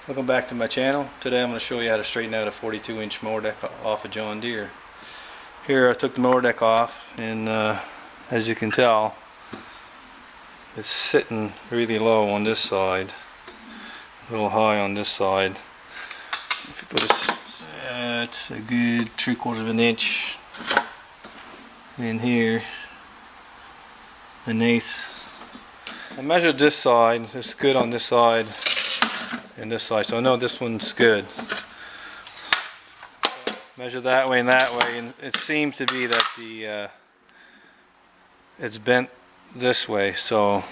Welcome back to my channel. Today I'm going to show you how to straighten out a 42-inch mower deck off a John Deere. Here I took the mower deck off, and as you can tell, it's sitting really low on this side, a little high on this side. If you put it's a good 3/4 of an inch in here, an eighth. I measured this side. It's good on this side and this side, so I know this one's good. Measure that way, and it seems to be that the it's bent this way. So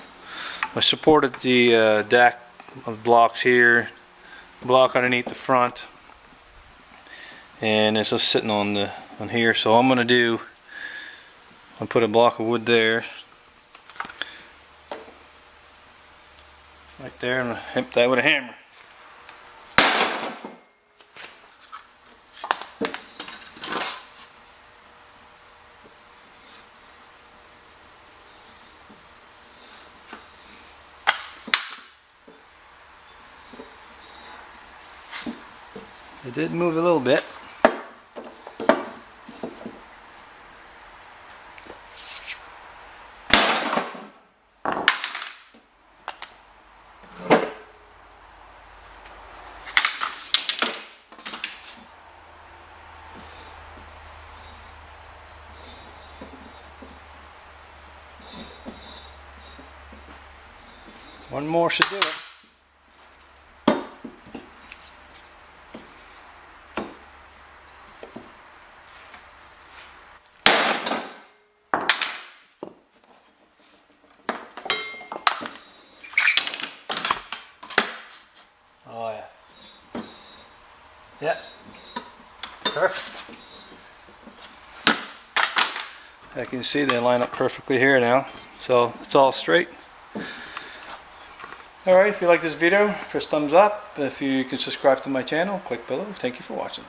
I supported the deck of blocks here, block underneath the front, and it's just sitting on here. So I'm gonna put a block of wood there, right there, and hit that with a hammer. It did move a little bit. One more should do it. Oh yeah. Yeah. Perfect. I can see they line up perfectly here now. So it's all straight. Alright, if you like this video, press thumbs up. If you can subscribe to my channel, click below. Thank you for watching.